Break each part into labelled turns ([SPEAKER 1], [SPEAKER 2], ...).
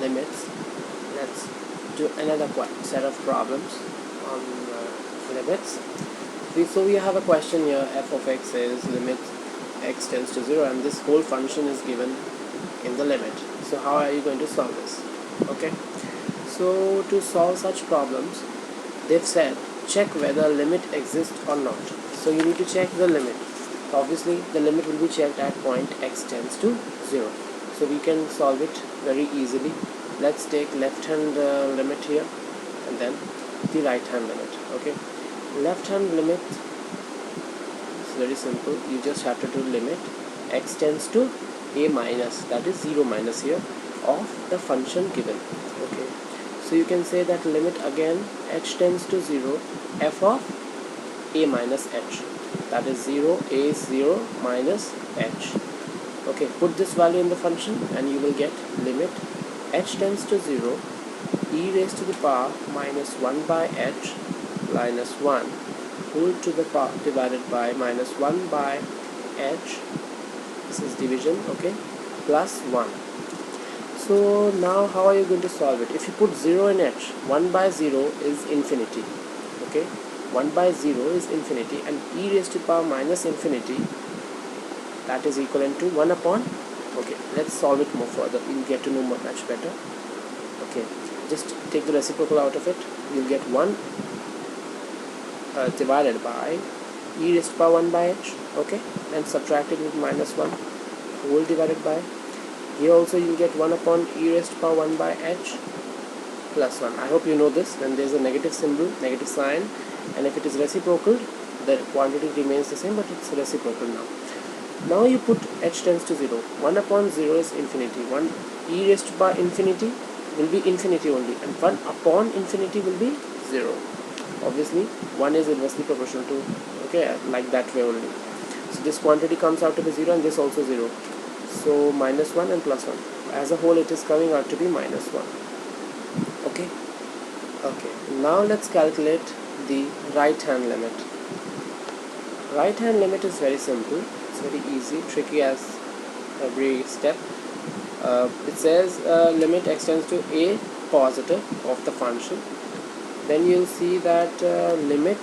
[SPEAKER 1] limits, let's do another set of problems on limits. So we have a question here. F of x is limit x tends to 0, and this whole function is given in the limit. So how are you going to solve this? Okay, so to solve such problems, they've said check whether limit exists or not. So you need to check the limit. Obviously the limit will be checked at point x tends to 0. So we can solve it very easily. Let's take left hand limit here and then the right hand limit. Okay, left hand limit is very simple. You just have to do limit x tends to a minus, that is 0 minus here, of the function given. Okay, so you can say that limit again h tends to 0 f of a minus h, that is 0, a is 0 minus h. Okay, put this value in the function and you will get limit h tends to 0 e raised to the power minus 1 by h minus 1 whole to the power divided by minus 1 by h, this is division, okay, plus 1. So now how are you going to solve it? If you put 0 in h, 1 by 0 is infinity. Okay, 1 by 0 is infinity, and e raised to the power minus infinity, that is equivalent to 1 upon, okay, let's solve it more further, you'll get to know much better. Okay, just take the reciprocal out of it, you'll get 1 divided by e raised to the power 1 by h, okay, and subtract it with minus 1 whole divided by, here also you'll get 1 upon e raised to the power 1 by h plus 1. I hope you know this. When there is a negative symbol, negative sign, and if it is reciprocal, the quantity remains the same, but it's reciprocal now. Now you put h tends to 0. 1 upon 0 is infinity. 1 e raised to the power infinity will be infinity only, and 1 upon infinity will be 0. Obviously 1 is inversely proportional to, okay, like that way only. So this quantity comes out to be 0, and this also 0. So minus 1 and plus 1. As a whole it is coming out to be minus 1. Okay. Okay. Now let's calculate the right hand limit. Right hand limit is very simple. It's very easy, tricky as every step. It says limit x tends to a positive of the function. Then you'll see that limit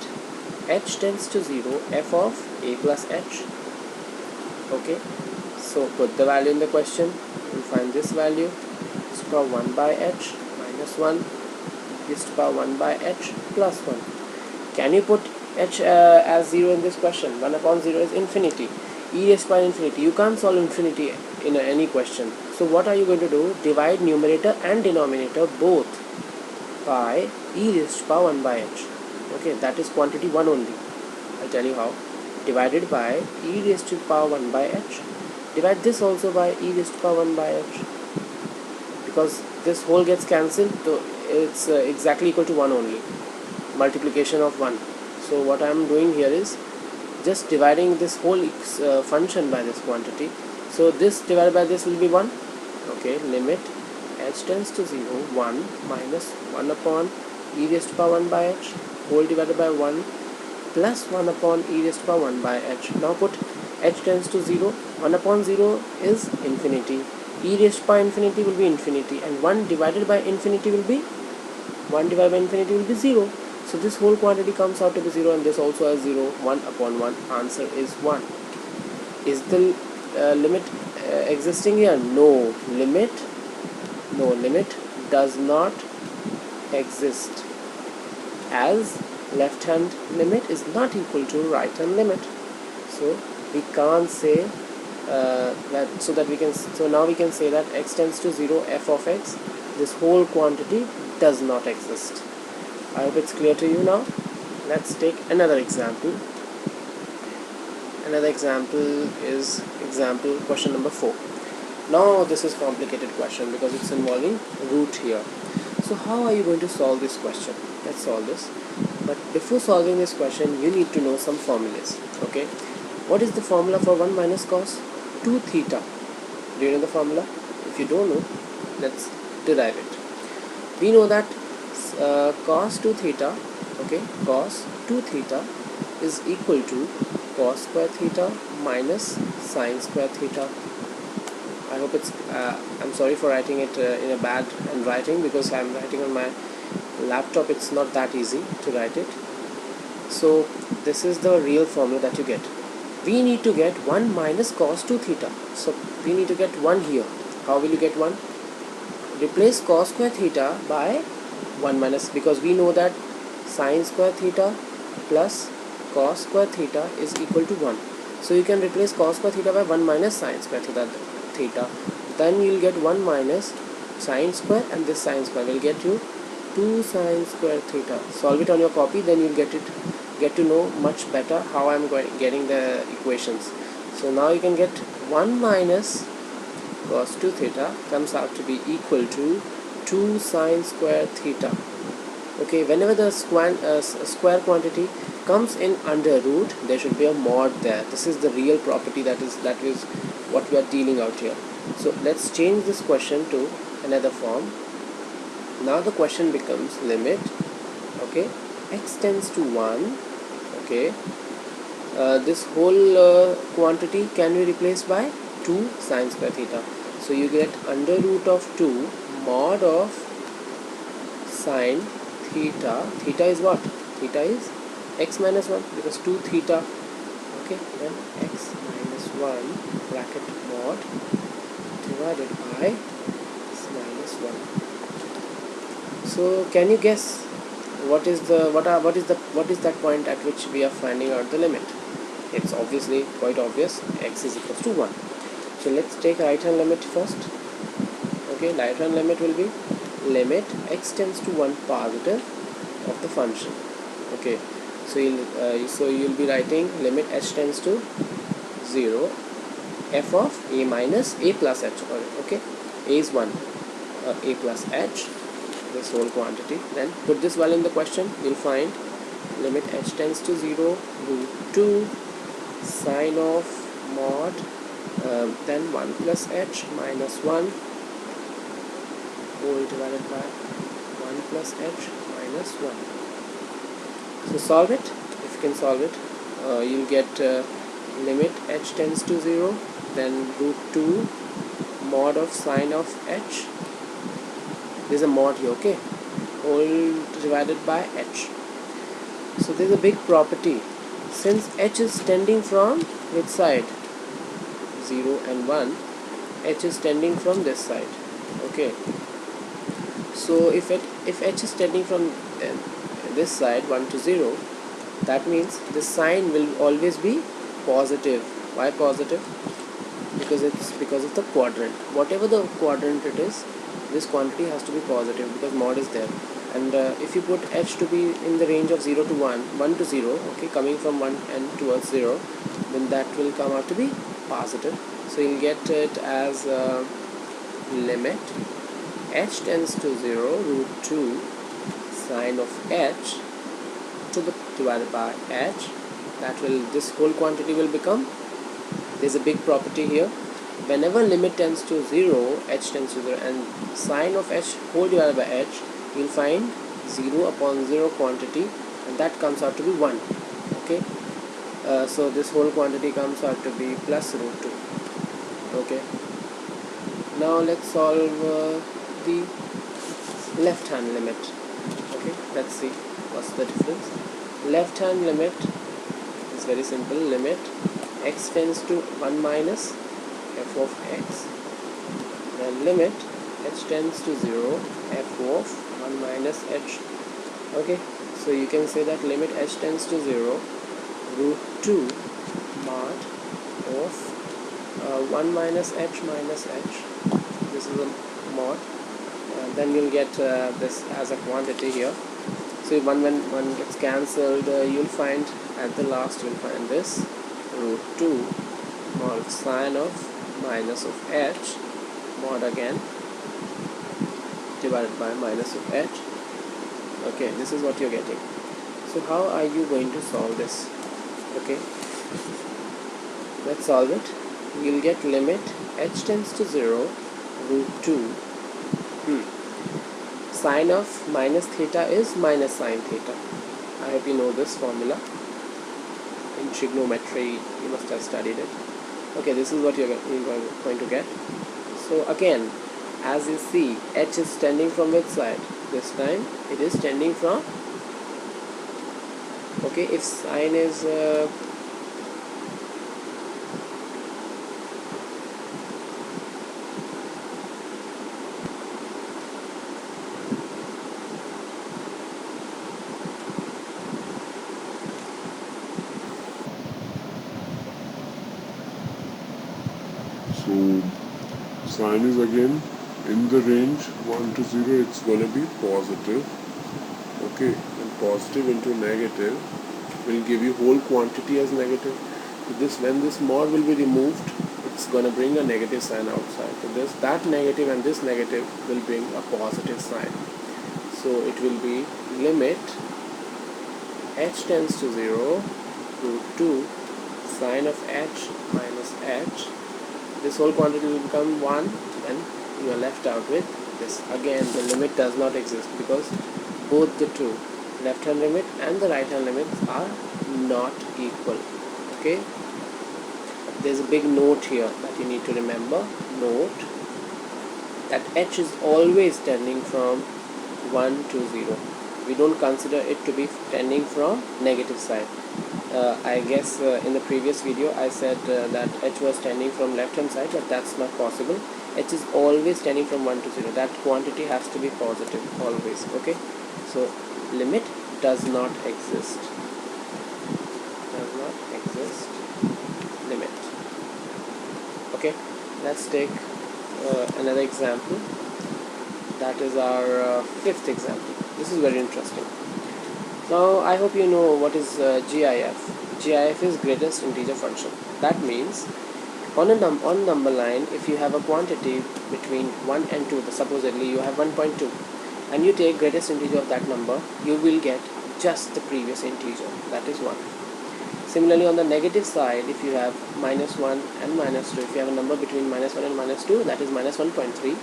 [SPEAKER 1] h tends to 0 f of a plus h. Okay, so put the value in the question. You'll find this value is to the power 1 by h minus 1 is to the power 1 by h plus 1. Can you put h as 0 in this question? 1 upon 0 is infinity. E raised to the power infinity. You can't solve infinity in any question. So what are you going to do? Divide numerator and denominator both by e raised to the power 1 by h. Okay, that is quantity 1 only. I'll tell you how. Divided by e raised to the power 1 by h. Divide this also by e raised to the power 1 by h. Because this whole gets cancelled, so it's exactly equal to 1 only. Multiplication of 1. So what I am doing here is just dividing this whole function by this quantity. So this divided by this will be 1. Okay, limit h tends to 0, 1 minus 1 upon e raised to the power 1 by h whole divided by 1 plus 1 upon e raised to the power 1 by h. Now put h tends to 0. 1 upon 0 is infinity. E raised to the power infinity will be infinity, and 1 divided by infinity will be 0. So this whole quantity comes out to be 0, and this also has 0. 1 upon 1. Answer is 1. Is the limit existing here? No. Limit does not exist, as left hand limit is not equal to right hand limit. So we can't say that. So now we can say that x tends to 0 f of x, this whole quantity does not exist. I hope it's clear to you now. Let's take another example. Another example is question number 4. Now this is complicated question because it's involving root here. So how are you going to solve this question? Let's solve this. But before solving this question, you need to know some formulas. Okay, what is the formula for 1 minus cos 2 theta? Do you know the formula? If you don't know, let's derive it. We know that cos 2 theta, okay, cos 2 theta is equal to cos square theta minus sin square theta. I I hope it's I'm sorry for writing it in a bad handwriting, because I'm writing on my laptop. It's not that easy to write it. So this is the real formula that you get. We need to get 1 minus cos 2 theta. So we need to get 1 here. How will you get 1? Replace cos square theta by 1 minus, because we know that sin square theta plus cos square theta is equal to 1. So you can replace cos square theta by 1 minus sin square theta. Then you will get 1 minus sin square, and this sin square will get you 2 sin square theta. Solve it on your copy, then you will get to know much better how I am getting the equations. So now you can get 1 minus cos 2 theta comes out to be equal to 2 sin square theta. Okay, whenever the square quantity comes in under root, there should be a mod there. This is the real property, that is what we are dealing out here. So let's change this question to another form. Now the question becomes limit, okay, x tends to 1, okay, this whole quantity can be replaced by 2 sin square theta. So you get under root of 2 mod of sin theta. Theta is what? Theta is x minus 1, because 2 theta. Okay, then x minus 1 bracket mod divided by x minus 1. So can you guess what is that point at which we are finding out the limit? It's obviously quite obvious. X is equals to 1. So let's take right hand limit first. Okay, right hand limit will be limit x tends to 1 positive of the function. Okay, so you'll be writing limit h tends to 0 f of a minus a plus h. Okay, a is 1, a plus h, this whole quantity. Then put this value in the question. You'll find limit h tends to 0 root 2 sine of mod then 1 plus h minus 1 whole divided by 1 plus h minus 1. So solve it. If you can solve it, you'll get limit h tends to 0, then root 2 mod of sine of h. There's a mod here, okay, whole divided by h. So there's a big property. Since h is tending from which side? 0 and 1. H is tending from this side. Okay. So if h is tending from this side 1 to 0, that means the sign will always be positive. Why positive? Because it's because of the quadrant. Whatever the quadrant it is, this quantity has to be positive, because mod is there. And if you put h to be in the range of 0 to 1, 1 to 0, okay, coming from 1 and towards 0, then that will come out to be positive. So you'll get it as limit h tends to 0 root 2 sine of h to the divided by h. This whole quantity will become, there's a big property here, whenever limit tends to 0, h tends to 0, and sine of h whole divided by h, you'll find 0 upon 0 quantity, and that comes out to be 1. Okay, so this whole quantity comes out to be plus root 2. Okay, now let's solve the left hand limit. Okay, let's see what's the difference. Left hand limit is very simple. Limit x tends to 1 minus f of x, then limit h tends to 0 f of 1 minus h. Okay, so you can say that limit h tends to 0 root 2 mod of 1 minus h minus h. This is a mod. Then you'll get this as a quantity here. So when one gets cancelled, you'll find at the last, you'll find this root 2 mod of sine of minus of h mod again divided by minus of h. Okay, this is what you're getting. So how are you going to solve this? Okay, let's solve it. You'll get limit h tends to 0 root 2 sine of minus theta is minus sine theta. I hope you know this formula. In trigonometry you must have studied it. Okay, this is what you're going to get. So again, as you see, h is tending from which side? This time it is tending from, okay, if sine is
[SPEAKER 2] So sine is again in the range 1 to 0, it's going to be positive. Okay, and positive into negative will give you whole quantity as negative. So this, when this mod will be removed, it's going to bring a negative sign outside. So this, that negative and this negative will bring a positive sign. So it will be limit h tends to 0 to 2 sine of h minus h. This whole quantity will become 1, then you are left out with this. Again, the limit does not exist because both the two, left hand limit and the right hand limits, are not equal. Okay, there's a big note here that you need to remember. Note that h is always tending from 1 to 0. We don't consider it to be tending from negative side. I guess in the previous video I said that h was tending from left hand side, but that's not possible. H is always tending from 1 to 0. That quantity has to be positive always. Okay, so limit does not exist. Does not exist. Limit. Okay, let's take another example. That is our fifth example. This is very interesting. Now I hope you know what is GIF. GIF is greatest integer function. That means on number line, if you have a quantity between 1 and 2, supposedly you have 1.2, and you take greatest integer of that number, you will get just the previous integer, that is 1. Similarly, on the negative side, if you have minus 1 and minus 2, if you have a number between minus 1 and minus 2, that is minus 1.3.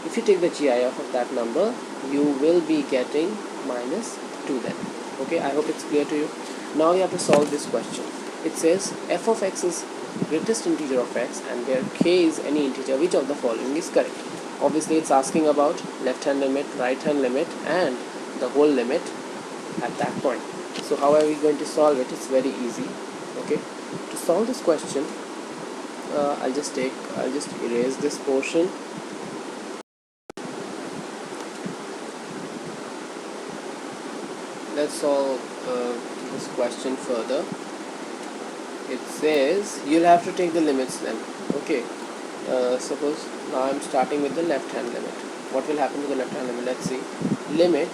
[SPEAKER 2] If you take the GIF of that number, you will be getting minus 2 then. Okay, I hope it's clear to you. Now you have to solve this question. It says f of x is greatest integer of x, and where k is any integer, which of the following is correct? Obviously it's asking about left hand limit, right hand limit, and the whole limit at that point. So how are we going to solve it? It's very easy. Okay, to solve this question, I'll just erase this portion. Let's solve this question further. It says you'll have to take the limits then. Okay, suppose now I'm starting with the left hand limit. What will happen to the left hand limit? Let's see. Limit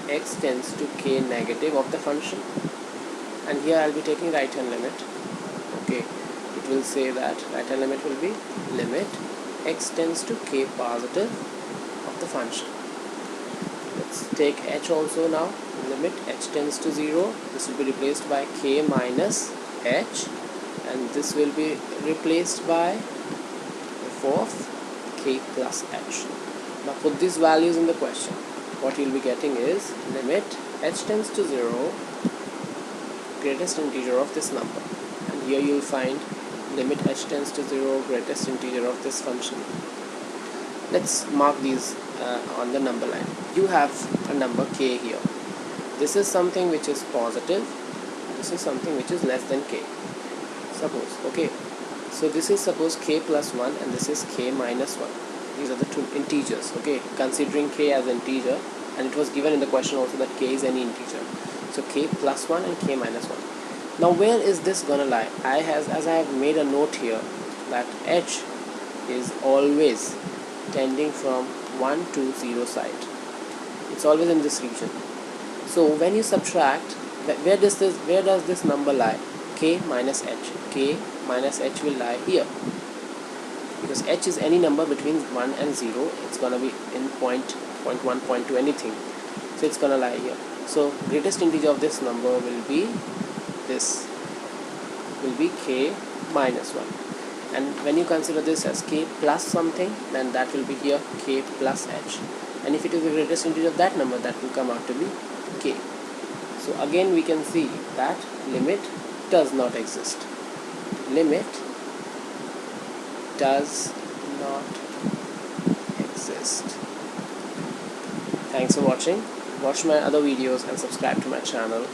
[SPEAKER 2] x tends to k negative of the function, and here I'll be taking right hand limit. Okay, it will say that right hand limit will be limit x tends to k positive of the function. Let's take h also now. Limit h tends to 0. This will be replaced by k minus h, and this will be replaced by f of k plus h. Now put these values in the question. What you'll be getting is limit h tends to 0, greatest integer of this number, and here you'll find limit h tends to 0, greatest integer of this function. Let's mark these on the number line. You have a number k here. This is something which is positive, this is something which is less than k. Suppose, okay, so this is suppose k plus 1 and this is k minus 1. These are the two integers, okay, considering k as an integer, and it was given in the question also that k is any integer. So k plus 1 and k minus 1. Now where is this gonna lie? As I have made a note here that h is always tending from 1 to 0 side. It's always in this region. So when you subtract, where does this number lie? K minus h. K minus h will lie here, because h is any number between 1 and 0. It's gonna be in point 1, point 2, anything. So it's gonna lie here. So greatest integer of this number will be this. Will be k minus 1. And when you consider this as k plus something, then that will be here k plus h. And if it is the greatest integer of that number, that will come out to be k. So again we can see that limit does not exist. Limit does not
[SPEAKER 1] Thanks for watching. Watch my other videos and subscribe to my channel.